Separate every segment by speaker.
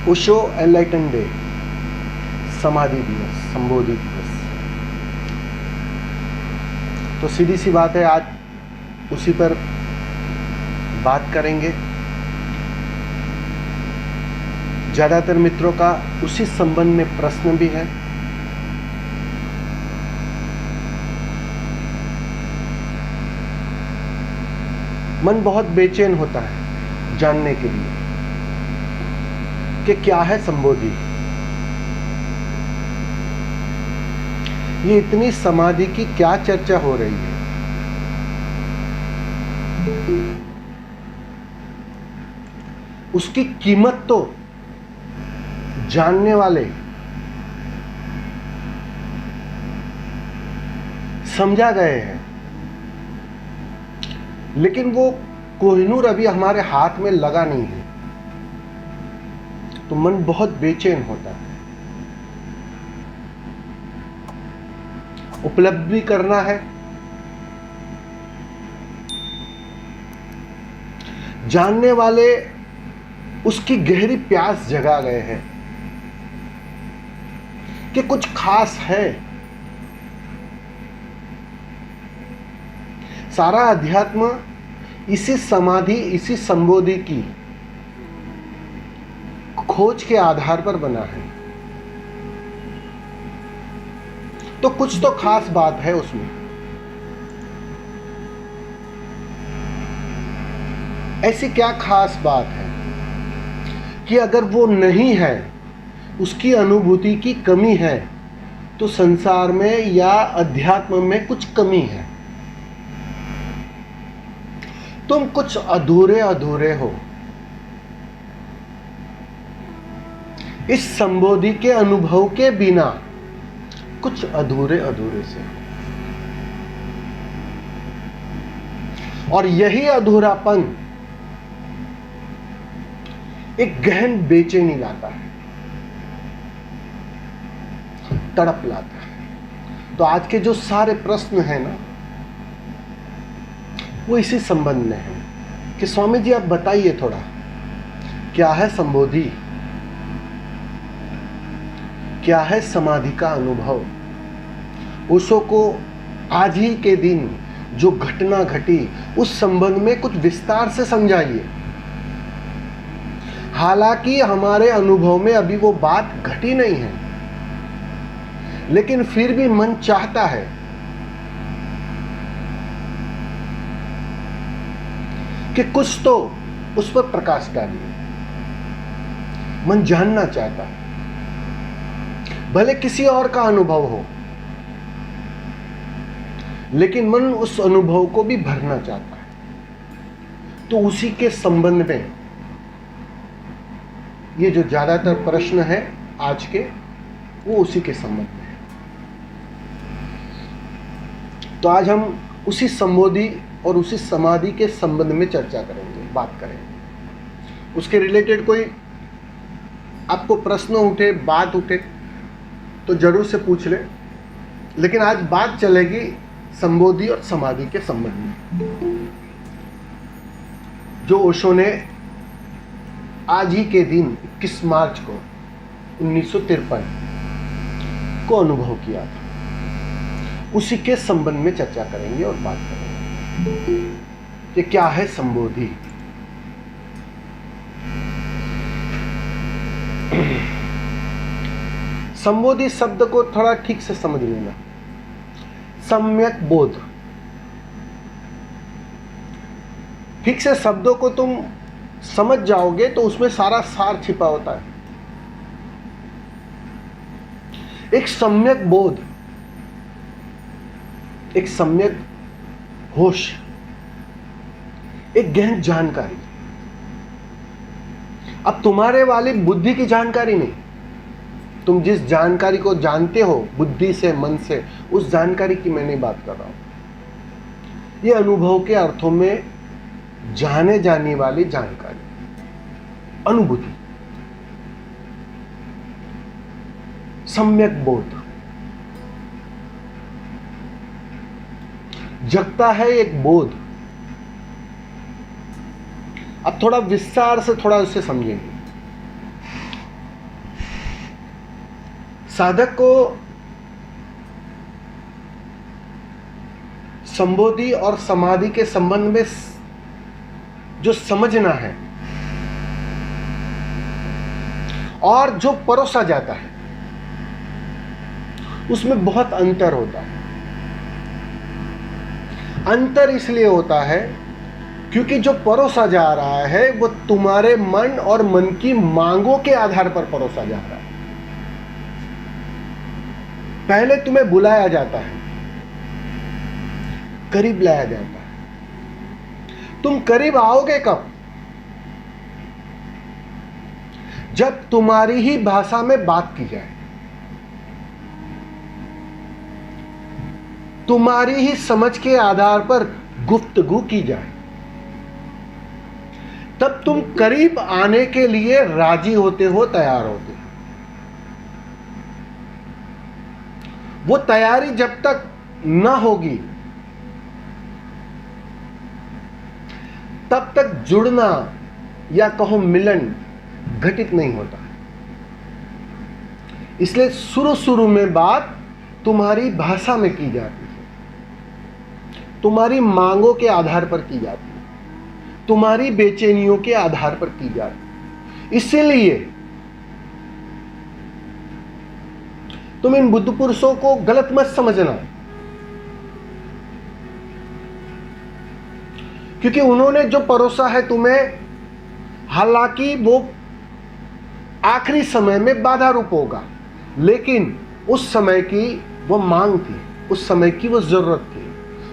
Speaker 1: Osho enlighten day, समाधि दिवस, संबोधि दिवस। तो सीधी सी बात है, आज उसी पर बात करेंगे। ज़्यादातर मित्रों का उसी संबंध में प्रश्न भी है। मन बहुत बेचैन होता है जानने के लिए कि क्या है संबोधि। ये इतनी समाधि की क्या चर्चा हो रही है। उसकी कीमत तो जानने वाले समझा गए हैं, लेकिन वो कोहिनूर अभी हमारे हाथ में लगा नहीं है, तो मन बहुत बेचैन होता है। उपलब्धि करना है, जानने वाले उसकी गहरी प्यास जगा गए हैं कि कुछ खास है। सारा अध्यात्म इसी समाधि, इसी संबोधि की खोज के आधार पर बना है। तो कुछ तो खास बात है उसमें। ऐसी क्या खास बात है कि अगर वो नहीं है, उसकी अनुभूति की कमी है, तो संसार में या अध्यात्म में कुछ कमी है। तुम कुछ अधूरे अधूरे हो। इस संबोधि के अनुभव के बिना कुछ अधूरे अधूरे से, और यही अधूरापन एक गहन बेचैनी लाता है, तड़प लाता है। तो आज के जो सारे प्रश्न हैं ना, वो इसी संबंध में है कि स्वामी जी आप बताइए थोड़ा, क्या है संबोधि, क्या है समाधि का अनुभव। ओशो को आज ही के दिन जो घटना घटी उस संबंध में कुछ विस्तार से समझाइए। हालांकि हमारे अनुभव में अभी वो बात घटी नहीं है, लेकिन फिर भी मन चाहता है कि कुछ तो उस पर प्रकाश डालिए। मन जानना चाहता है, भले किसी और का अनुभव हो, लेकिन मन उस अनुभव को भी भरना चाहता है। तो उसी के संबंध में ये जो ज्यादातर प्रश्न है आज के, वो उसी के संबंध में है। तो आज हम उसी संबोधि और उसी समाधि के संबंध में चर्चा करेंगे, बात करेंगे। उसके रिलेटेड कोई आपको प्रश्न उठे, बात उठे, तो जरूर से पूछ ले। लेकिन आज बात चलेगी संबोधि और समाधि के संबंध में, जो ओशो ने आज ही के दिन 21 मार्च को 1953 को अनुभव किया था। उसी के संबंध में चर्चा करेंगे और बात करेंगे कि क्या है संबोधि। संबोधि शब्द को थोड़ा ठीक से समझ लेना। सम्यक बोध, ठीक से शब्दों को तुम समझ जाओगे तो उसमें सारा सार छिपा होता है। एक सम्यक बोध, एक सम्यक होश, एक गहन जानकारी। अब तुम्हारे वाली बुद्धि की जानकारी नहीं, तुम जिस जानकारी को जानते हो बुद्धि से, मन से, उस जानकारी की मैं नहीं बात कर रहा हूं। ये अनुभव के अर्थों में जाने जाने वाली जानकारी, अनुभूति, सम्यक बोध। जगता है एक बोध। अब थोड़ा विस्तार से थोड़ा उसे समझेंगे। साधक को संबोधि और समाधि के संबंध में जो समझना है और जो परोसा जाता है उसमें बहुत अंतर होता है। अंतर इसलिए होता है क्योंकि जो परोसा जा रहा है वो तुम्हारे मन और मन की मांगों के आधार पर परोसा जा रहा है। पहले तुम्हें बुलाया जाता है, करीब लाया जाता है। तुम करीब आओगे कब? जब तुम्हारी ही भाषा में बात की जाए, तुम्हारी ही समझ के आधार पर गुफ्तगू की जाए, तब तुम करीब आने के लिए राजी होते हो, तैयार होते हो। वो तैयारी जब तक न होगी तब तक जुड़ना या कहो मिलन घटित नहीं होता। इसलिए शुरू शुरू में बात तुम्हारी भाषा में की जाती है, तुम्हारी मांगों के आधार पर की जाती है, तुम्हारी बेचैनियों के आधार पर की जाती है। इसीलिए तुम इन बुद्ध पुरुषों को गलत मत समझना, क्योंकि उन्होंने जो परोसा है तुम्हें, हालांकि वो आखिरी समय में बाधा रूप होगा, लेकिन उस समय की वो मांग थी, उस समय की वो जरूरत थी,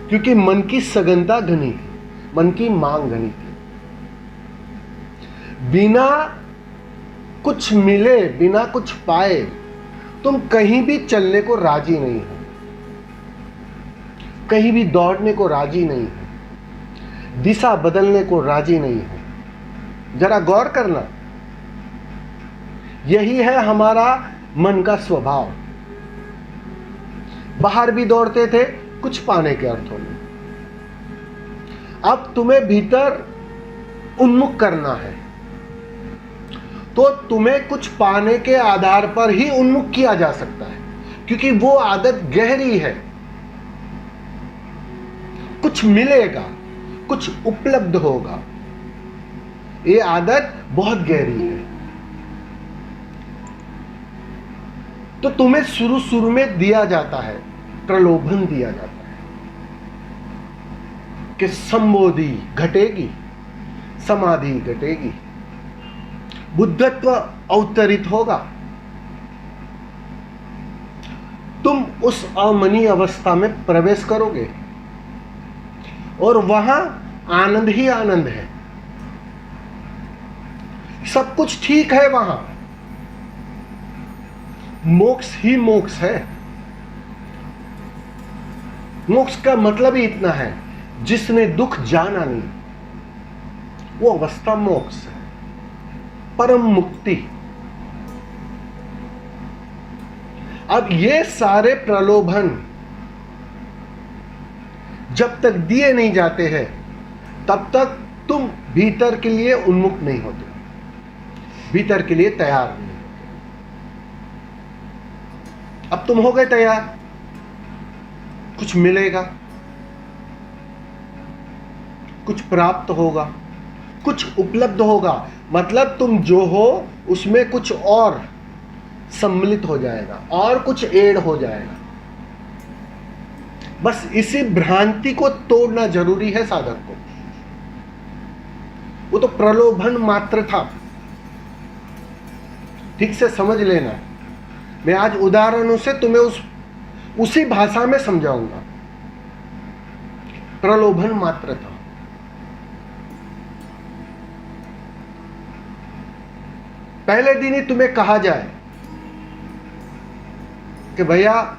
Speaker 1: क्योंकि मन की सघनता घनी थी, मन की मांग घनी थी। बिना कुछ मिले, बिना कुछ पाए तुम कहीं भी चलने को राजी नहीं हो, कहीं भी दौड़ने को राजी नहीं हो, दिशा बदलने को राजी नहीं हो। जरा गौर करना, यही है हमारा मन का स्वभाव। बाहर भी दौड़ते थे कुछ पाने के अर्थों में, अब तुम्हें भीतर उन्मुख करना है तो तुम्हें कुछ पाने के आधार पर ही उन्मुख किया जा सकता है, क्योंकि वो आदत गहरी है। कुछ मिलेगा, कुछ उपलब्ध होगा, ये आदत बहुत गहरी है। तो तुम्हें शुरू शुरू में दिया जाता है, प्रलोभन दिया जाता है कि संबोधि घटेगी, समाधि घटेगी, बुद्धत्व अवतरित होगा, तुम उस अमनी अवस्था में प्रवेश करोगे और वहां आनंद ही आनंद है, सब कुछ ठीक है, वहां मोक्ष ही मोक्ष है। मोक्ष का मतलब ही इतना है, जिसने दुख जाना नहीं, वो अवस्था मोक्ष है, परम मुक्ति। अब ये सारे प्रलोभन जब तक दिए नहीं जाते हैं तब तक तुम भीतर के लिए उन्मुख नहीं होते, भीतर के लिए तैयार नहीं होते। अब तुम हो गए तैयार, कुछ मिलेगा, कुछ प्राप्त होगा, कुछ उपलब्ध होगा, मतलब तुम जो हो उसमें कुछ और सम्मिलित हो जाएगा और कुछ ऐड हो जाएगा। बस इसी भ्रांति को तोड़ना जरूरी है साधक को। वो तो प्रलोभन मात्र था, ठीक से समझ लेना। मैं आज उदाहरणों से तुम्हें उसी भाषा में समझाऊंगा। प्रलोभन मात्र था। पहले दिन ही तुम्हें कहा जाए कि भैया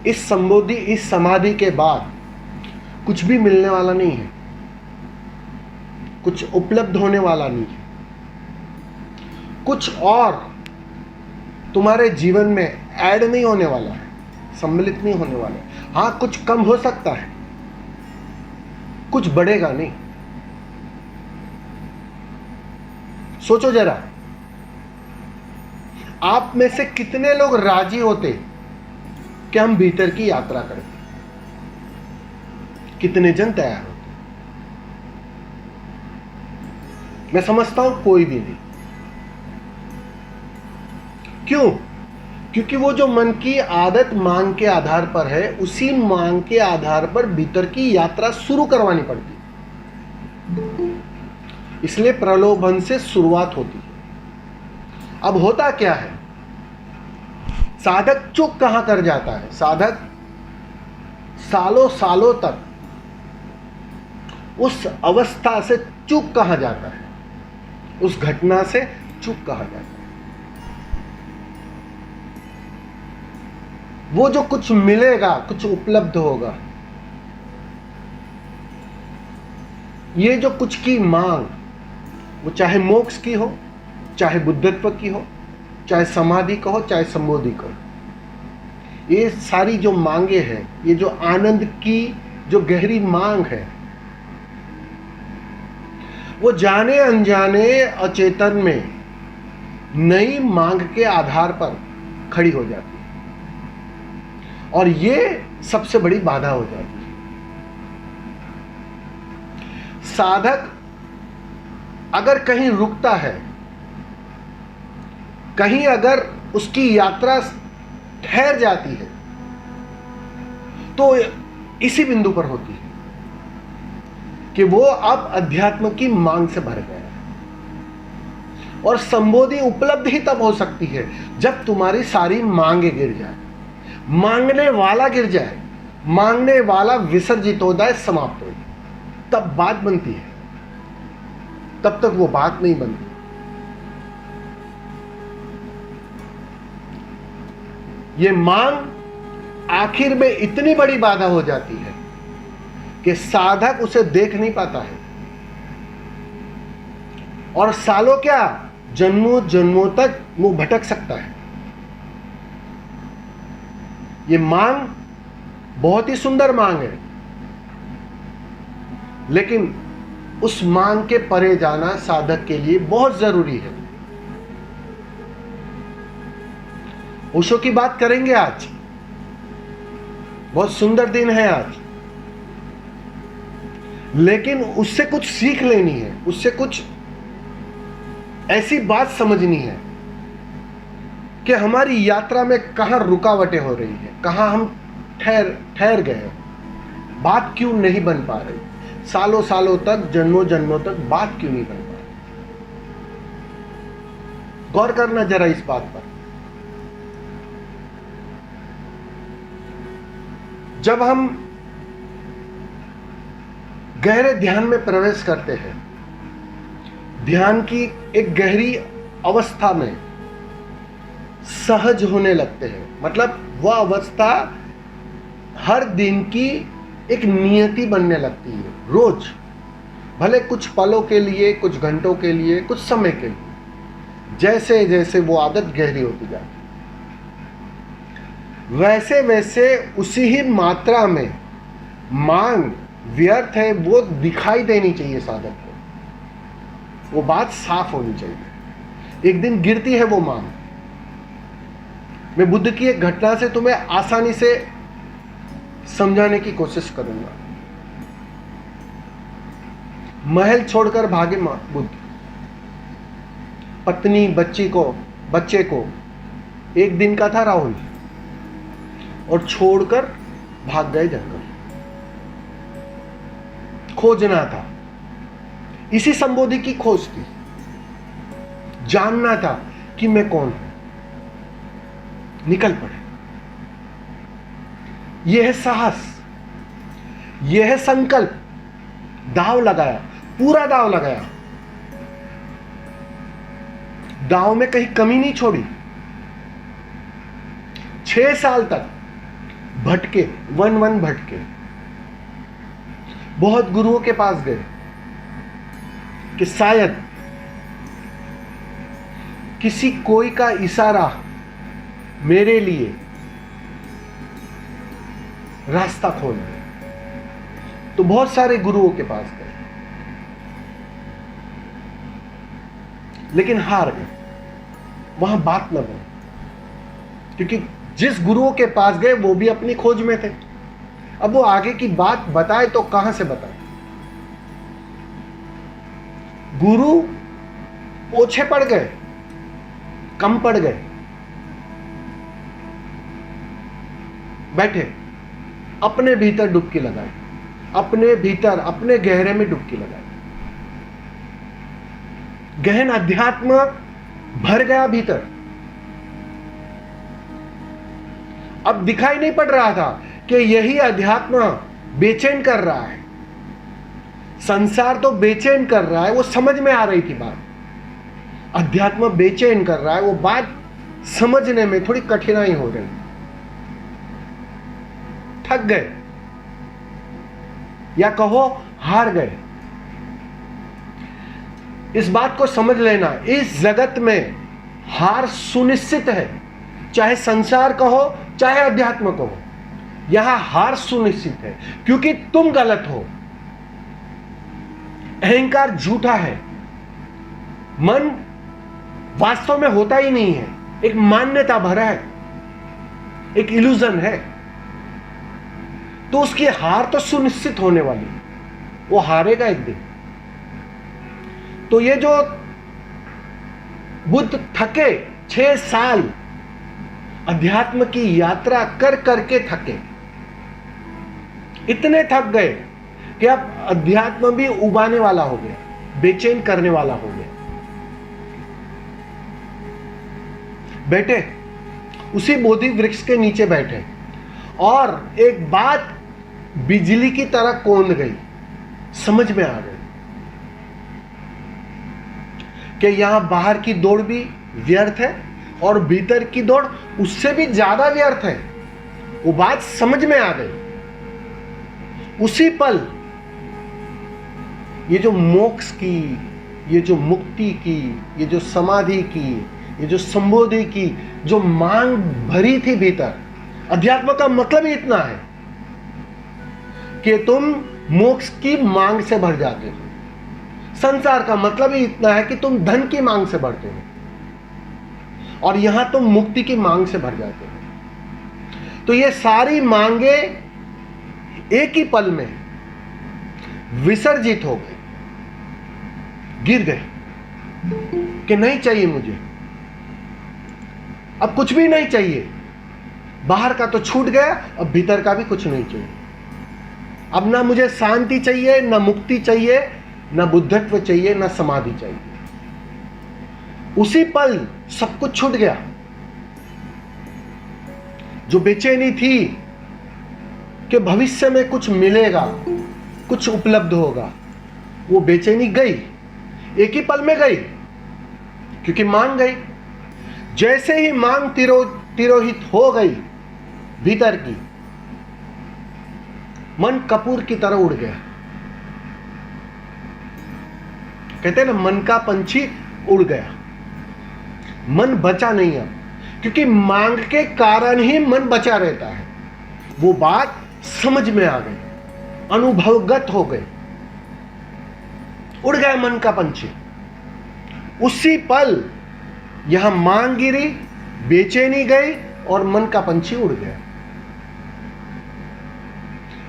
Speaker 1: इस संबोधि, इस समाधि के बाद कुछ भी मिलने वाला नहीं है, कुछ उपलब्ध होने वाला नहीं है, कुछ और तुम्हारे जीवन में ऐड नहीं होने वाला है, सम्मिलित नहीं होने वाला है। हाँ, कुछ कम हो सकता है, कुछ बढ़ेगा नहीं। सोचो जरा, आप में से कितने लोग राजी होते कि हम भीतर की यात्रा करें? कितने जन तैयार होते? मैं समझता हूं कोई भी नहीं। क्यों? क्योंकि वो जो मन की आदत मांग के आधार पर है, उसी मांग के आधार पर भीतर की यात्रा शुरू करवानी पड़ती है। इसलिए प्रलोभन से शुरुआत होती है। अब होता क्या है, साधक चुप कहां कर जाता है? साधक सालों सालों तक उस अवस्था से चुप कहां जाता है, उस घटना से चुप कहां जाता है। वो जो कुछ मिलेगा, कुछ उपलब्ध होगा, ये जो कुछ की मांग, वो चाहे मोक्ष की हो, चाहे बुद्धत्व की हो, चाहे समाधि का हो, चाहे संबोधि का हो, ये सारी जो मांगे हैं, ये जो आनंद की जो गहरी मांग है, वो जाने अनजाने अचेतन में नई मांग के आधार पर खड़ी हो जाती है, और ये सबसे बड़ी बाधा हो जाती है। साधक अगर कहीं रुकता है, कहीं अगर उसकी यात्रा ठहर जाती है, तो इसी बिंदु पर होती है कि वो अब अध्यात्म की मांग से भर गया है। और संबोधि उपलब्ध ही तब हो सकती है जब तुम्हारी सारी मांगे गिर जाए, मांगने वाला गिर जाए, मांगने वाला विसर्जित हो जाए, समाप्त हो जाए, तब बात बनती है। तब तक वो बात नहीं बनती। ये मांग आखिर में इतनी बड़ी बाधा हो जाती है कि साधक उसे देख नहीं पाता है, और सालों क्या, जन्मों जन्मों तक वो भटक सकता है। ये मांग बहुत ही सुंदर मांग है, लेकिन उस मांग के परे जाना साधक के लिए बहुत जरूरी है। ओशो की बात करेंगे आज, बहुत सुंदर दिन है आज, लेकिन उससे कुछ सीख लेनी है, उससे कुछ ऐसी बात समझनी है कि हमारी यात्रा में कहां रुकावटें हो रही है, कहां हम ठहर गए हैं, बात क्यों नहीं बन पा रही, सालों सालों तक, जन्मों जन्मों तक बात क्यों नहीं बन पा रही। गौर करना जरा इस बात पर। जब हम गहरे ध्यान में प्रवेश करते हैं, ध्यान की एक गहरी अवस्था में सहज होने लगते हैं, मतलब वह अवस्था हर दिन की एक नियति बनने लगती है। रोज, भले कुछ पलों के लिए, कुछ घंटों के लिए, कुछ समय के लिए, जैसे जैसे वो आदत गहरी होती जाती, वैसे वैसे उसी ही मात्रा में मांग व्यर्थ है वो दिखाई देनी चाहिए साधक को। वो बात साफ होनी चाहिए। एक दिन गिरती है वो मांग। मैं बुद्ध की एक घटना से तुम्हें आसानी से समझाने की कोशिश करूंगा। महल छोड़कर भागे बुद्ध, पत्नी बच्चे को एक दिन का था राहुल, और छोड़कर भाग गए जंगल। खोजना था, इसी संबोधि की खोज थी, जानना था कि मैं कौन हूं। निकल पड़े। यह है साहस, यह है संकल्प। दांव लगाया, पूरा दांव लगाया, दांव में कहीं कमी नहीं छोड़ी। 6 साल तक भटके, वन भटके, बहुत गुरुओं के पास गए कि शायद किसी कोई का इशारा मेरे लिए रास्ता खोल दे। तो बहुत सारे गुरुओं के पास गए, लेकिन हार गए, वहां बात न बनी। क्योंकि जिस गुरुओं के पास गए वो भी अपनी खोज में थे। अब वो आगे की बात बताए तो कहां से बताए? गुरु ओछे पड़ गए, कम पड़ गए, बैठे अपने भीतर डुबकी लगाए, अपने भीतर अपने गहरे में डुबकी लगाए। गहन अध्यात्म भर गया भीतर। अब दिखाई नहीं पड़ रहा था कि यही अध्यात्म बेचैन कर रहा है, संसार तो बेचैन कर रहा है, वो समझ में आ रही थी बात। अध्यात्म बेचैन कर रहा है, वो बात समझने में थोड़ी कठिनाई हो रही। थक गए या कहो हार गए। इस बात को समझ लेना, इस जगत में हार सुनिश्चित है, चाहे संसार कहो चाहे अध्यात्म कहो, यहां हार सुनिश्चित है। क्योंकि तुम गलत हो, अहंकार झूठा है, मन वास्तव में होता ही नहीं है, एक मान्यता भरा है, एक इल्यूजन है, तो उसकी हार तो सुनिश्चित होने वाली है, वो हारेगा एक दिन। तो ये जो बुद्ध थके 6 साल अध्यात्म की यात्रा कर करके थके, इतने थक गए कि अब अध्यात्म भी उबाने वाला हो गया, बेचैन करने वाला हो गया। बैठे उसी बोधि वृक्ष के नीचे बैठे और एक बात बिजली की तरह कौंध गई, समझ में आ गई कि यहां बाहर की दौड़ भी व्यर्थ है और भीतर की दौड़ उससे भी ज्यादा व्यर्थ है। वो बात समझ में आ गई। उसी पल ये जो मोक्ष की, ये जो मुक्ति की, ये जो समाधि की, ये जो संबोधि की जो मांग भरी थी भीतर, अध्यात्म का मतलब ही इतना है कि तुम मोक्ष की मांग से भर जाते हो। संसार का मतलब ही इतना है कि तुम धन की मांग से भरते हो और यहां तुम मुक्ति की मांग से भर जाते हो। तो ये सारी मांगे एक ही पल में विसर्जित हो गए, गिर गए कि नहीं चाहिए मुझे, अब कुछ भी नहीं चाहिए। बाहर का तो छूट गया, अब भीतर का भी कुछ नहीं चाहिए। अब ना मुझे शांति चाहिए, ना मुक्ति चाहिए, ना बुद्धत्व चाहिए, ना समाधि चाहिए। उसी पल सब कुछ छूट गया। जो बेचैनी थी कि भविष्य में कुछ मिलेगा, कुछ उपलब्ध होगा, वो बेचैनी गई, एक ही पल में गई, क्योंकि मांग गई। जैसे ही मांग तिरोहित हो गई भीतर की, मन कपूर की तरह उड़ गया। कहते हैं ना, मन का पंछी उड़ गया, मन बचा नहीं अब, क्योंकि मांग के कारण ही मन बचा रहता है। वो बात समझ में आ गई, अनुभवगत हो गई, उड़ गया मन का पंछी। उसी पल यहां मांग गिरी, बेचैनी गई और मन का पंछी उड़ गया।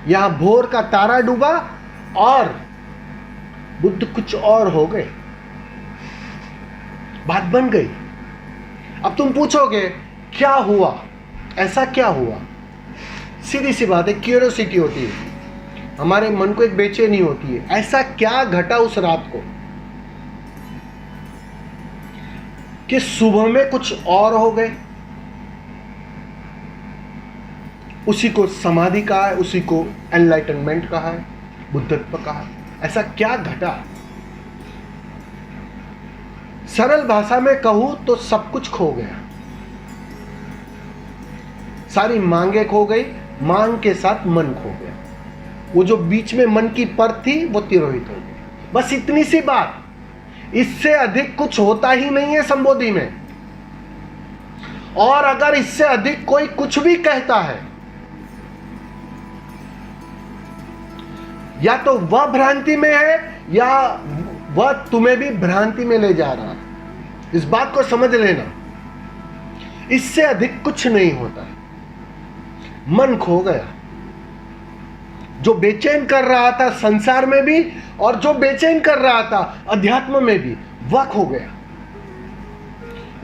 Speaker 1: यहां भोर का तारा डूबा और बुद्ध कुछ और हो गए, बात बन गई। अब तुम पूछोगे क्या हुआ, ऐसा क्या हुआ? सीधी सी बात है, क्यूरियोसिटी होती है, हमारे मन को एक बेचैनी होती है, ऐसा क्या घटा उस रात को कि सुबह में कुछ और हो गए। उसी को समाधि कहा है, उसी को एनलाइटनमेंट कहा है, बुद्धत्व कहा है। ऐसा क्या घटा? सरल भाषा में कहूं तो सब कुछ खो गया, सारी मांगे खो गई, मांग के साथ मन खो गया। वो जो बीच में मन की परत थी वो तिरोहित हो गई। बस इतनी सी बात, इससे अधिक कुछ होता ही नहीं है संबोधि में। और अगर इससे अधिक कोई कुछ भी कहता है, या तो वह भ्रांति में है या वह तुम्हें भी भ्रांति में ले जा रहा है। इस बात को समझ लेना। इससे अधिक कुछ नहीं होता है। मन खो गया, जो बेचैन कर रहा था संसार में भी और जो बेचैन कर रहा था अध्यात्म में भी, वह खो गया,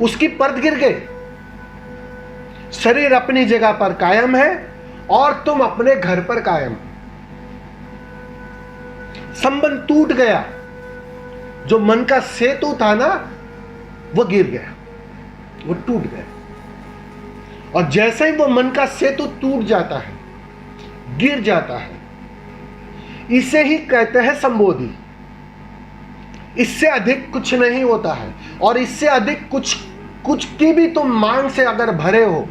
Speaker 1: उसकी परत गिर गई। शरीर अपनी जगह पर कायम है और तुम अपने घर पर कायम हो। संबंध टूट गया, जो मन का सेतु था ना वो गिर गया, वो टूट गया। और जैसे ही वो मन का सेतु टूट जाता है, गिर जाता है, इसे ही कहते हैं संबोधि। इससे अधिक कुछ नहीं होता है। और इससे अधिक कुछ की भी तुम मांग से अगर भरे हो,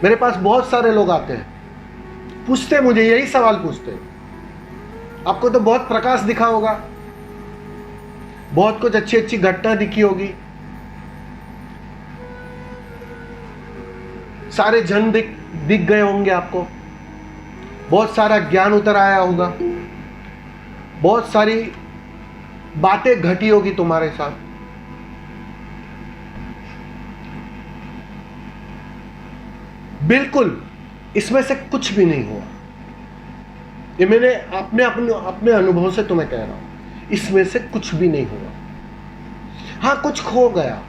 Speaker 1: मेरे पास बहुत सारे लोग आते हैं, पूछते मुझे यही सवाल पूछते हैं। आपको तो बहुत प्रकाश दिखा होगा, बहुत कुछ अच्छी अच्छी घटना दिखी होगी, सारे जन दिख गए होंगे आपको, बहुत सारा ज्ञान उतर आया होगा, बहुत सारी बातें घटी होगी तुम्हारे साथ। बिल्कुल इसमें से कुछ भी नहीं हुआ। ये मैंने अपने अनुभव से तुम्हें कह रहा हूं, इसमें से कुछ भी नहीं हुआ। हाँ, कुछ खो गया,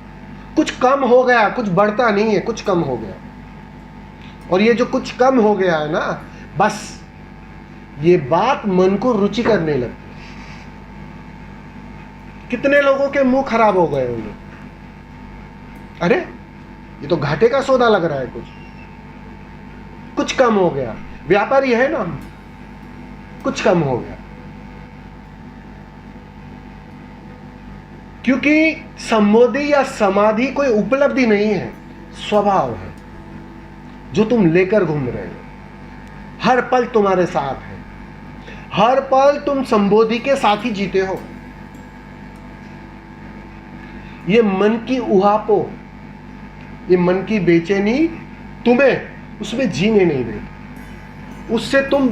Speaker 1: कुछ कम हो गया, कुछ बढ़ता नहीं है, कुछ कम हो गया। और ये जो कुछ कम हो गया है ना, बस ये बात मन को रुचि करने लगती। कितने लोगों के मुंह खराब हो गए होंगे, अरे ये तो घाटे का सौदा लग रहा है, कुछ कम हो गया। व्यापारी है ना, कुछ कम हो गया। क्योंकि संबोधि या समाधि कोई उपलब्धि नहीं है, स्वभाव है जो तुम लेकर घूम रहे हो। हर पल तुम्हारे साथ है, हर पल तुम संबोधि के साथ ही जीते हो। ये मन की उहापो, ये मन की बेचैनी तुम्हें उसमें जीने नहीं देती। उससे तुम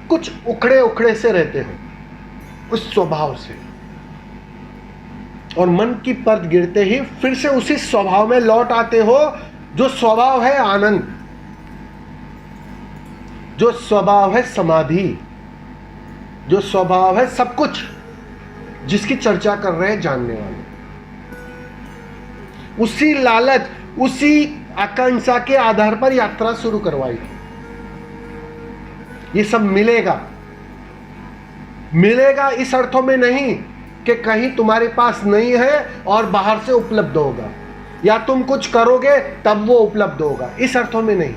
Speaker 1: कुछ उखड़े उखड़े से रहते हो, उस स्वभाव से। और मन की परत गिरते ही फिर से उसी स्वभाव में लौट आते हो, जो स्वभाव है आनंद, जो स्वभाव है समाधि, जो स्वभाव है सब कुछ जिसकी चर्चा कर रहे हैं जानने वाले। उसी लालच, उसी आकांक्षा के आधार पर यात्रा शुरू करवाई। ये सब मिलेगा, मिलेगा इस अर्थों में नहीं कि कहीं तुम्हारे पास नहीं है और बाहर से उपलब्ध होगा, या तुम कुछ करोगे तब वो उपलब्ध होगा, इस अर्थों में नहीं।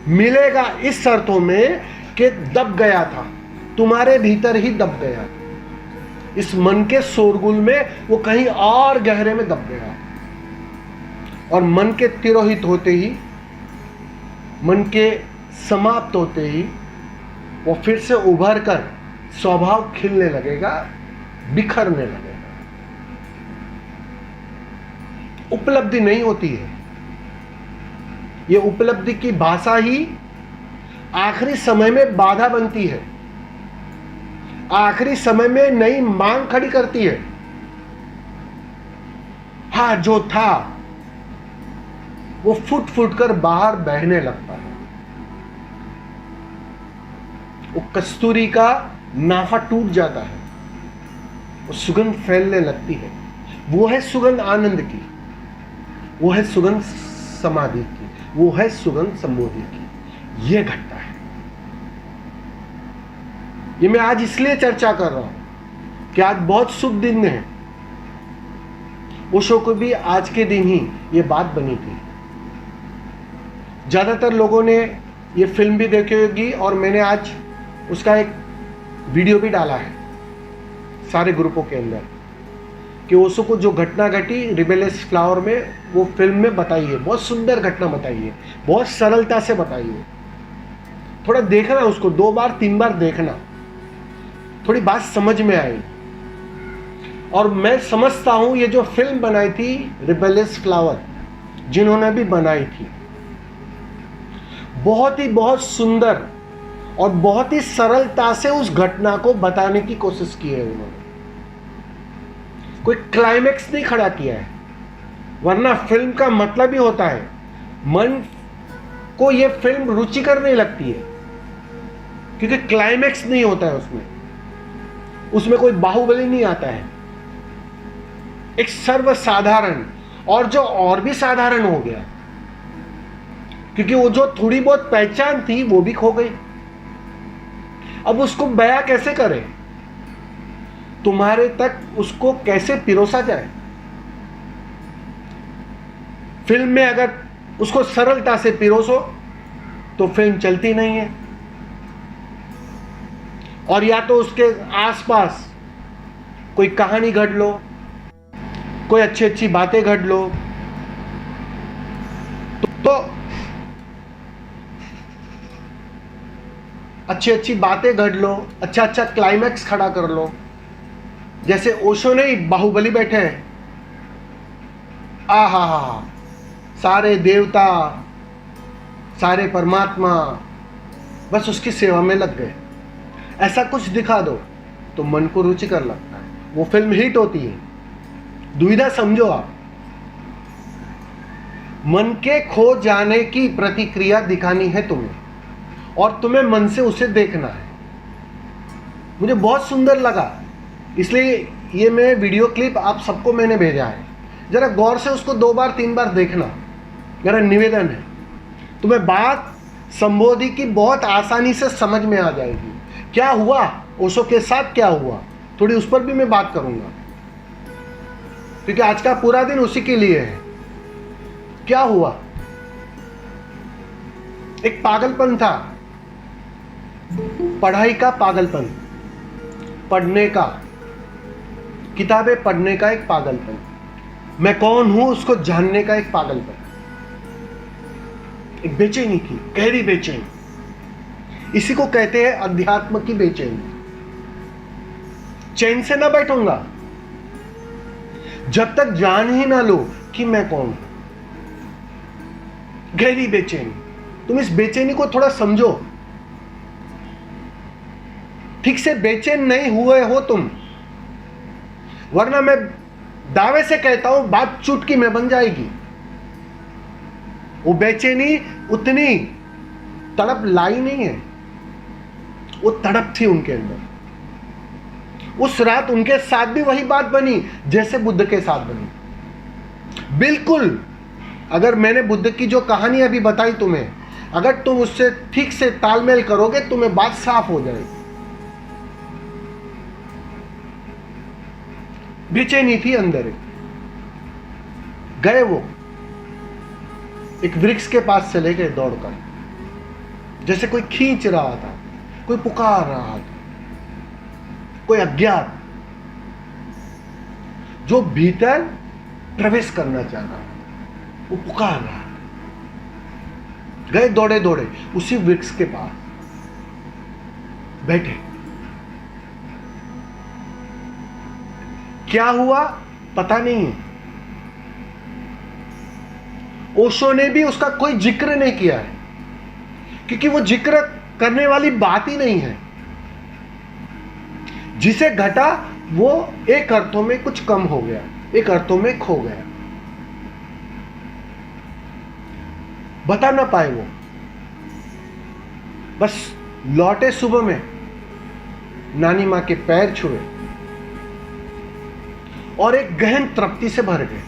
Speaker 1: मिलेगा इस अर्थों में कि दब गया था, तुम्हारे भीतर ही दब गया, इस मन के शोरगुल में वो कहीं और गहरे में दब गया। और मन के तिरोहित होते ही, मन के समाप्त होते ही वो फिर से उभर कर स्वभाव खिलने लगेगा, बिखरने लगेगा। उपलब्धि नहीं होती है, ये उपलब्धि की भाषा ही आखिरी समय में बाधा बनती है, आखिरी समय में नई मांग खड़ी करती है। हाँ, जो था वो फुट फुट कर बाहर बहने लगता है। वो कस्तूरी का नाफा टूट जाता है, वो सुगंध फैलने लगती है। वो है सुगंध आनंद की, वो है सुगंध समाधि की, वो है सुगंध संबोधि की। ये घटना है। ये मैं आज इसलिए चर्चा कर रहा हूं कि आज बहुत शुभ दिन है। ओशो को भी आज के दिन ही ये बात बनी थी। ज़्यादातर लोगों ने ये फिल्म भी देखी होगी और मैंने आज उसका एक वीडियो भी डाला है सारे ग्रुपों के अंदर कि ओशो को जो घटना घटी रिबेलियस फ्लावर में, वो फिल्म में बताई है। बहुत सुंदर घटना बताई है, बहुत सरलता से बताई है। थोड़ा देखना उसको, 2 बार 3 बार देखना, थोड़ी बात समझ में आई। और मैं समझता हूं ये जो फिल्म बनाई थी रिबेलियस फ्लावर, जिन्होंने भी बनाई थी, बहुत सुंदर और बहुत ही सरलता से उस घटना को बताने की कोशिश की है उन्होंने। कोई क्लाइमेक्स नहीं खड़ा किया है, वरना फिल्म का मतलब ही होता है मन को ये फिल्म रुचिकर नहीं लगती है, क्योंकि क्लाइमेक्स नहीं होता है उसमें कोई बाहुबली नहीं आता है, एक सर्वसाधारण, और जो और भी साधारण हो गया, क्योंकि वो जो थोड़ी बहुत पहचान थी वो भी खो गई। अब उसको बयां कैसे करें, तुम्हारे तक उसको कैसे पिरोसा जाए। फिल्म में अगर उसको सरलता से पिरोसो तो फिल्म चलती नहीं है, और या तो उसके आसपास कोई कहानी घड़ लो, कोई अच्छी अच्छी बातें घड़ लो, तो अच्छी अच्छी बातें घड़ लो, अच्छा अच्छा क्लाइमैक्स खड़ा कर लो। जैसे ओशो ने बाहुबली बैठे हैं, आ हा, सारे देवता सारे परमात्मा बस उसकी सेवा में लग गए, ऐसा कुछ दिखा दो तो मन को रुचिकर लगता है, वो फिल्म हिट होती है। दुविधा समझो आप, मन के खो जाने की प्रतिक्रिया दिखानी है तुम्हें, और तुम्हें मन से उसे देखना है। मुझे बहुत सुंदर लगा, इसलिए ये मैं वीडियो क्लिप आप सबको मैंने भेजा है, जरा गौर से उसको 2 बार 3 बार देखना, मेरा निवेदन है। तुम्हें बात संबोधि की बहुत आसानी से समझ में आ जाएगी। क्या हुआ ओशो के साथ, क्या हुआ, थोड़ी उस पर भी मैं बात करूंगा, क्योंकि आज का पूरा दिन उसी के लिए है। क्या हुआ, एक पागलपन था, पढ़ाई का पागलपन, पढ़ने का, किताबें पढ़ने का एक पागलपन, मैं कौन हूं उसको जानने का एक पागलपन, एक बेचैनी की, गहरी बेचैनी। इसी को कहते हैं अध्यात्म की बेचैनी। चैन से ना बैठूंगा जब तक जान ही ना लो कि मैं कौन हूं। गहरी बेचैनी, तुम इस बेचैनी को थोड़ा समझो। ठीक से बेचैन नहीं हुए हो तुम, वरना मैं दावे से कहता हूं बात चुटकी में बन जाएगी। वो बेचैनी उतनी तड़प लाई नहीं है, वो तड़प थी उनके अंदर। उस रात उनके साथ भी वही बात बनी जैसे बुद्ध के साथ बनी, बिल्कुल। अगर मैंने बुद्ध की जो कहानी अभी बताई तुम्हें, अगर तुम उससे ठीक से तालमेल करोगे तुम्हें बात साफ हो जाएगी। बेचैनी थी अंदर। गए वो एक वृक्ष के पास चले गए दौड़कर, जैसे कोई खींच रहा था, कोई पुकार रहा था, कोई अज्ञात जो भीतर प्रवेश करना चाह रहा, वो पुकार रहा। गए दौड़े दौड़े उसी वृक्ष के पास बैठे। क्या हुआ पता नहीं है, ओशो ने भी उसका कोई जिक्र नहीं किया है, क्योंकि वो जिक्र करने वाली बात ही नहीं है। जिसे घटा वो एक अर्थों में कुछ कम हो गया, एक अर्थों में खो गया, बता ना पाए वो। बस लौटे सुबह में, नानी मां के पैर छुए और एक गहन तृप्ति से भर गए।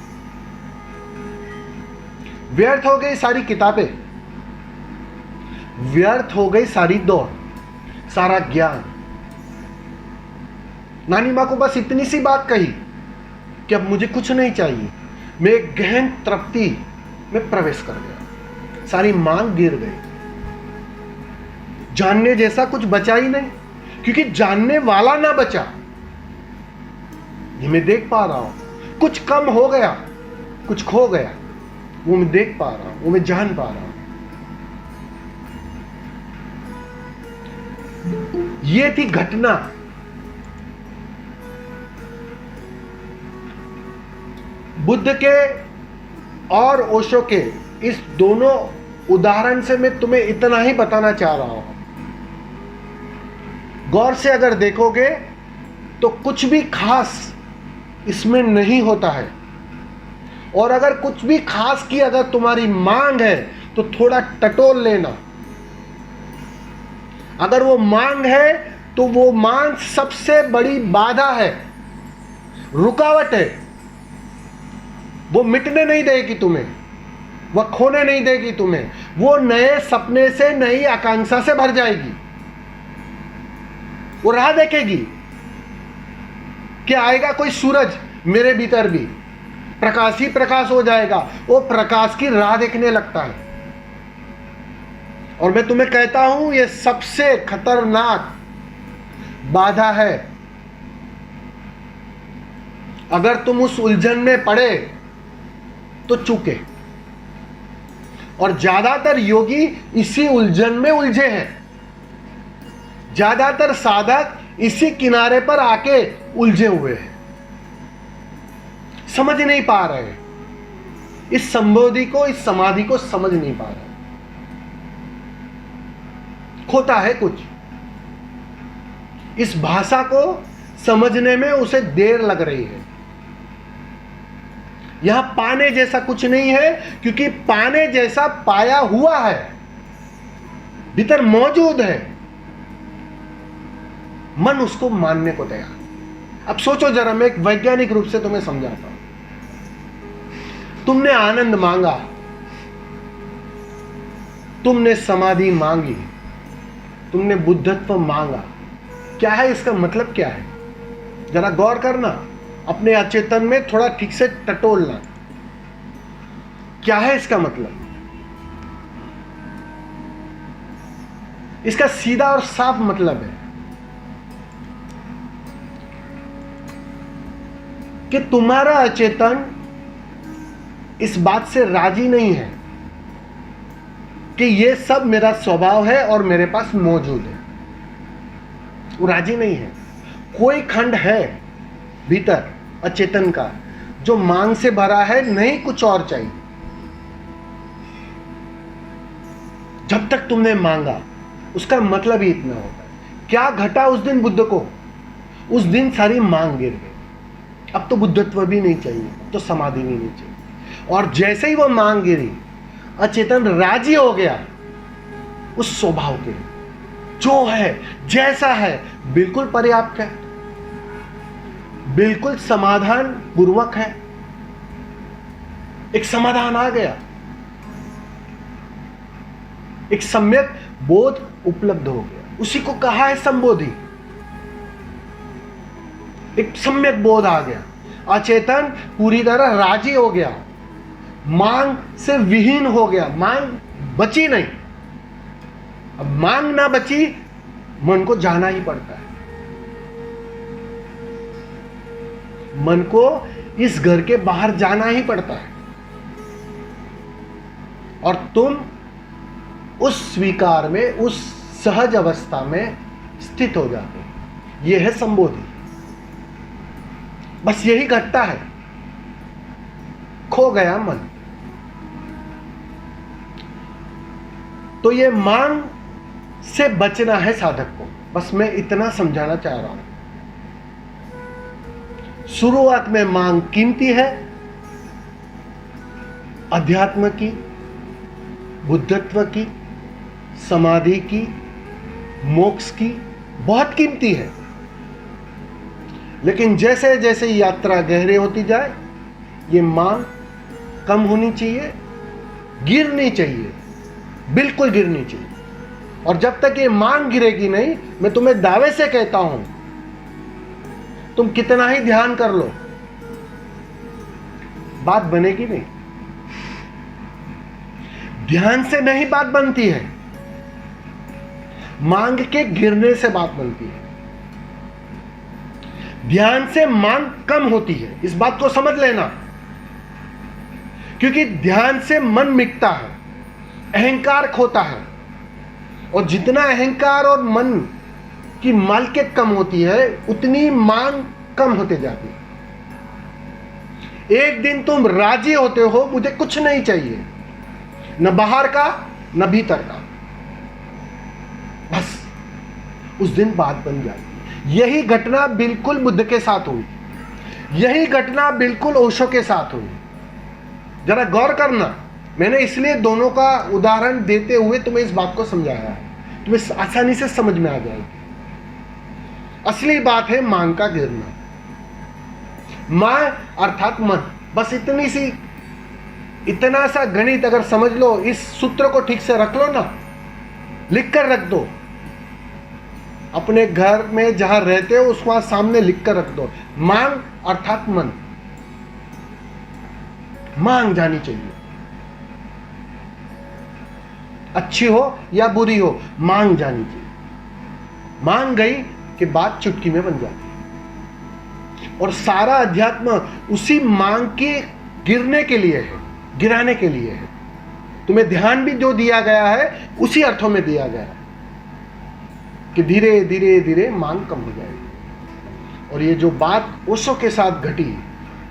Speaker 1: व्यर्थ हो गई सारी किताबें, व्यर्थ हो गई सारी दौड़, सारा ज्ञान। नानी मां को बस इतनी सी बात कही कि अब मुझे कुछ नहीं चाहिए। मैं एक गहन तृप्ति में प्रवेश कर गया, सारी मांग गिर गई। जानने जैसा कुछ बचा ही नहीं, क्योंकि जानने वाला ना बचा। ये मैं देख पा रहा हूं, कुछ कम हो गया, कुछ खो गया, वो मैं देख पा रहा हूं, वो मैं जान पा रहा हूं। ये थी घटना। बुद्ध के और ओशो के इस दोनों उदाहरण से मैं तुम्हें इतना ही बताना चाह रहा हूं। गौर से अगर देखोगे तो कुछ भी खास इसमें नहीं होता है। और अगर कुछ भी खास की अगर तुम्हारी मांग है तो थोड़ा टटोल लेना। अगर वो मांग है तो वो मांग सबसे बड़ी बाधा है, रुकावट है। वो मिटने नहीं देगी तुम्हें, वह खोने नहीं देगी तुम्हें, वो नए सपने से, नई आकांक्षा से भर जाएगी। वो राह देखेगी कि आएगा कोई सूरज मेरे भीतर भी, प्रकाश ही प्रकाश हो जाएगा। वो प्रकाश की राह देखने लगता है। और मैं तुम्हें कहता हूं ये सबसे खतरनाक बाधा है। अगर तुम उस उलझन में पड़े तो चूके। और ज्यादातर योगी इसी उलझन में उलझे हैं। ज्यादातर साधक इसी किनारे पर आके उलझे हुए हैं, समझ नहीं पा रहे हैं। इस संबोधि को, इस समाधि को समझ नहीं पा रहे। खोता है कुछ। इस भाषा को समझने में उसे देर लग रही है। यहां पाने जैसा कुछ नहीं है, क्योंकि पाने जैसा पाया हुआ है, भीतर मौजूद है। मन उसको मानने को तैयार। अब सोचो जरा, मैं एक वैज्ञानिक रूप से तुम्हें समझाता हूं। तुमने आनंद मांगा, तुमने समाधि मांगी, तुमने बुद्धत्व मांगा। क्या है इसका मतलब? क्या है? जरा गौर करना, अपने अचेतन में थोड़ा ठीक से टटोलना। क्या है इसका मतलब? इसका सीधा और साफ मतलब है कि तुम्हारा अचेतन इस बात से राजी नहीं है कि ये सब मेरा स्वभाव है और मेरे पास मौजूद है। वो राजी नहीं है। कोई खंड है भीतर अचेतन का जो मांग से भरा है, नहीं कुछ और चाहिए। जब तक तुमने मांगा, उसका मतलब ही इतना होता है। क्या घटा उस दिन बुद्ध को? उस दिन सारी मांग गिर गई। अब तो बुद्धत्व भी नहीं चाहिए, तो समाधि भी नहीं चाहिए। और जैसे ही वो मांग गिरी, अचेतन राजी हो गया उस स्वभाव के, जो है जैसा है बिल्कुल पर्याप्त है, बिल्कुल समाधान पूर्वक है। एक समाधान आ गया, एक सम्यक बोध उपलब्ध हो गया। उसी को कहा है संबोधि। एक सम्यक बोध आ गया, अचेतन पूरी तरह राजी हो गया, मांग से विहीन हो गया, मांग बची नहीं। अब मांग ना बची, मन को जाना ही पड़ता है। मन को इस घर के बाहर जाना ही पड़ता है, और तुम उस स्वीकार में, उस सहज अवस्था में स्थित हो जाते हो। यह है संबोधि। बस यही घटता है। खो गया मन। तो ये मांग से बचना है साधक को। बस मैं इतना समझाना चाह रहा हूं। शुरुआत में मांग कीमती है, अध्यात्म की, बुद्धत्व की, समाधि की, मोक्ष की, बहुत कीमती है। लेकिन जैसे जैसे यात्रा गहरे होती जाए, ये मांग कम होनी चाहिए, गिरनी चाहिए, बिल्कुल गिरनी चाहिए। और जब तक ये मांग गिरेगी नहीं, मैं तुम्हें दावे से कहता हूं, तुम कितना ही ध्यान कर लो, बात बनेगी नहीं। ध्यान से नहीं बात बनती है, मांग के गिरने से बात बनती है। ध्यान से मांग कम होती है, इस बात को समझ लेना। क्योंकि ध्यान से मन मिटता है, अहंकार खोता है, और जितना अहंकार और मन की मालिकियत कम होती है, उतनी मांग कम होते जाती है। एक दिन तुम राजी होते हो, मुझे कुछ नहीं चाहिए, न बाहर का न भीतर का, बस उस दिन बात बन जाती है। यही घटना बिल्कुल बुद्ध के साथ हुई, यही घटना बिल्कुल ओशो के साथ हुई। जरा गौर करना, मैंने इसलिए दोनों का उदाहरण देते हुए तुम्हें इस बात को समझाया है, तुम्हें आसानी से समझ में आ जाएगी। असली बात है मांग का गिरना। मां अर्थात मन, बस इतना सा गणित अगर समझ लो, इस सूत्र को ठीक से रख लो ना, लिख कर रख दो, अपने घर में जहां रहते हो उसको सामने लिख कर रख दो। मांग अर्थात मन, मांग जानी चाहिए, अच्छी हो या बुरी हो, मांग जानी चाहिए। मांग गई कि बात चुटकी में बन जाती है। और सारा अध्यात्म उसी मांग के गिरने के लिए है, गिराने के लिए है। तुम्हें ध्यान भी जो दिया गया है उसी अर्थों में दिया गया है कि धीरे धीरे धीरे मांग कम हो जाएगी। और ये जो बात ओशो के साथ घटी,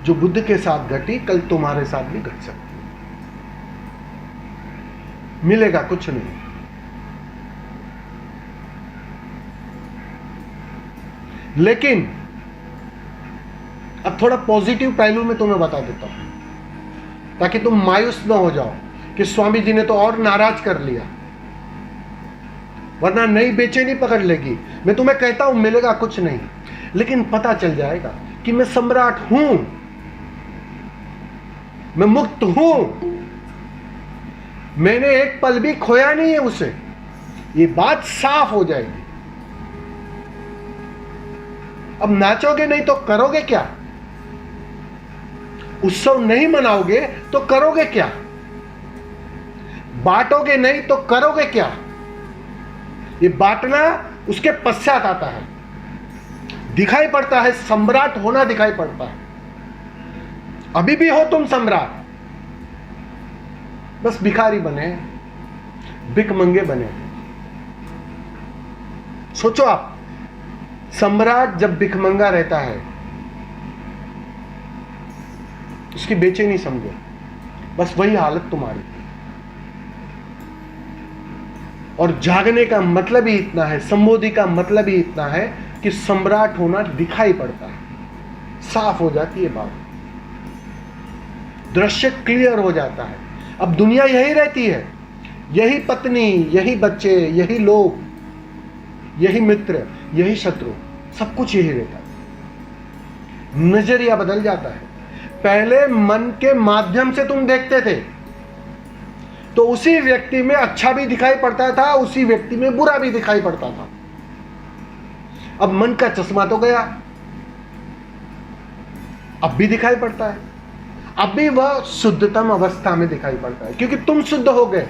Speaker 1: जो बुद्ध के साथ घटी, कल तुम्हारे साथ भी घट सकती है। मिलेगा कुछ नहीं। लेकिन अब थोड़ा पॉजिटिव पहलू में तुम्हें बता देता हूं, ताकि तुम मायूस ना हो जाओ कि स्वामी जी ने तो और नाराज कर लिया, वरना नई बेचैनी पकड़ लेगी। मैं तुम्हें कहता हूं मिलेगा कुछ नहीं, लेकिन पता चल जाएगा कि मैं सम्राट हूं, मैं मुक्त हूं, मैंने एक पल भी खोया नहीं है उसे। ये बात साफ हो जाएगी। अब नाचोगे नहीं तो करोगे क्या? उत्सव नहीं मनाओगे तो करोगे क्या? बांटोगे नहीं तो करोगे क्या? ये बांटना उसके पश्चात आता है, दिखाई पड़ता है, सम्राट होना दिखाई पड़ता है। अभी भी हो तुम सम्राट, बस भिखारी बने, भिखमंगे बने। सोचो आप, सम्राट जब भिखमंगा रहता है, उसकी बेचैनी समझो, बस वही हालत तुम्हारी। और जागने का मतलब ही इतना है, संबोधि का मतलब ही इतना है कि सम्राट होना दिखाई पड़ता है, साफ हो जाती है बात, दृश्य क्लियर हो जाता है। अब दुनिया यही रहती है, यही पत्नी, यही बच्चे, यही लोग, यही मित्र, यही शत्रु, सब कुछ यही रहता है। नजरिया बदल जाता है। पहले मन के माध्यम से तुम देखते थे तो उसी व्यक्ति में अच्छा भी दिखाई पड़ता था, उसी व्यक्ति में बुरा भी दिखाई पड़ता था। अब मन का चश्मा तो गया, अब भी दिखाई पड़ता है, अब भी वह शुद्धतम अवस्था में दिखाई पड़ता है, क्योंकि तुम शुद्ध हो गए,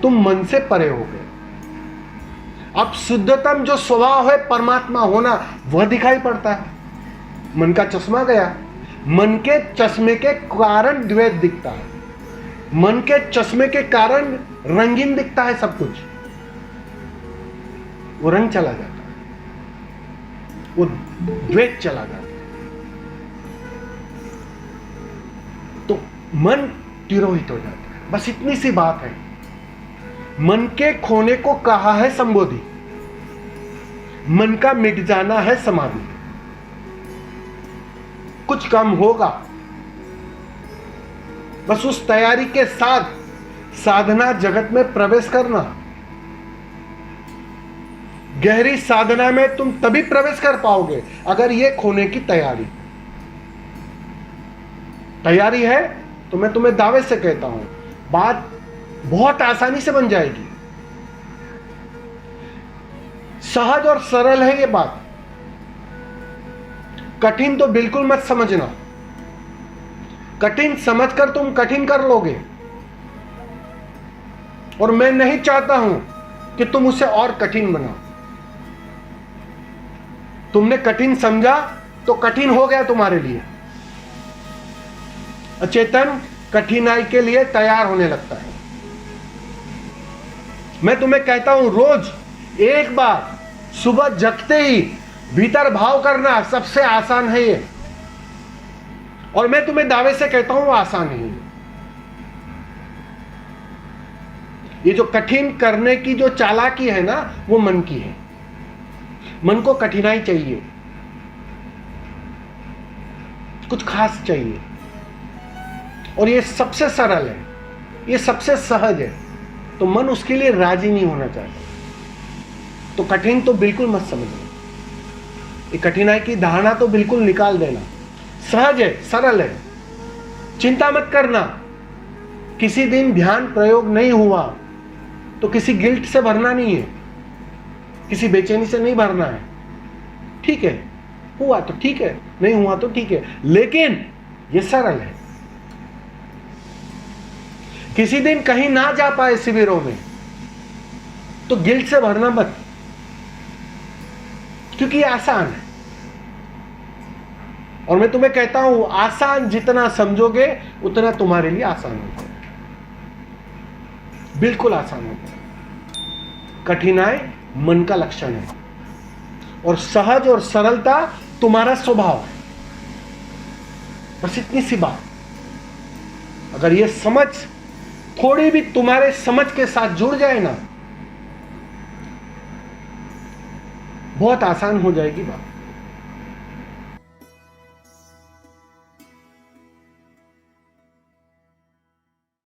Speaker 1: तुम मन से परे हो गए। अब शुद्धतम जो स्वभाव है परमात्मा होना, वह दिखाई पड़ता है। मन का चश्मा गया, मन के चश्मे के कारण द्वैत दिखता है, मन के चश्मे के कारण रंगीन दिखता है सब कुछ, वो रंग चला जाता है, वो द्वैत चला जाता है। तो मन तिरोहित हो जाता है। बस इतनी सी बात है। मन के खोने को कहा है संबोधि, मन का मिट जाना है समाधि। कुछ कम होगा, बस उस तैयारी के साथ साधना जगत में प्रवेश करना। गहरी साधना में तुम तभी प्रवेश कर पाओगे अगर यह खोने की तैयारी है। तो मैं तुम्हें दावे से कहता हूं, बात बहुत आसानी से बन जाएगी। सहज और सरल है ये बात, कठिन तो बिल्कुल मत समझना। कठिन समझकर तुम कठिन कर लोगे, और मैं नहीं चाहता हूं कि तुम उसे और कठिन बनाओ। तुमने कठिन समझा तो कठिन हो गया तुम्हारे लिए। अचेतन कठिनाई के लिए तैयार होने लगता है। मैं तुम्हें कहता हूं, रोज एक बार सुबह जगते ही भीतर भाव करना सबसे आसान है ये, और मैं तुम्हें दावे से कहता हूं आसान है ये। जो कठिन करने की जो चालाकी है ना, वो मन की है। मन को कठिनाई चाहिए, कुछ खास चाहिए। और ये सबसे सरल है, ये सबसे सहज है, तो मन उसके लिए राजी नहीं होना चाहता। तो कठिन तो बिल्कुल मत समझना, ये कठिनाई की धारणा तो बिल्कुल निकाल देना। सहज है, सरल है, चिंता मत करना। किसी दिन ध्यान प्रयोग नहीं हुआ तो किसी गिल्ट से भरना नहीं है, किसी बेचैनी से नहीं भरना है। ठीक है, हुआ तो ठीक है, नहीं हुआ तो ठीक है, लेकिन ये सरल है। किसी दिन कहीं ना जा पाए शिविरों में तो गिल्ट से भरना मत, क्योंकि ये आसान है। और मैं तुम्हें कहता हूं, आसान जितना समझोगे उतना तुम्हारे लिए आसान होगा, बिल्कुल आसान होगा। कठिनाई मन का लक्षण है और सहज और सरलता तुम्हारा स्वभाव है। बस इतनी सी बात, अगर ये समझ थोड़ी भी तुम्हारे समझ के साथ जुड़ जाए ना, बहुत आसान हो जाएगी बात।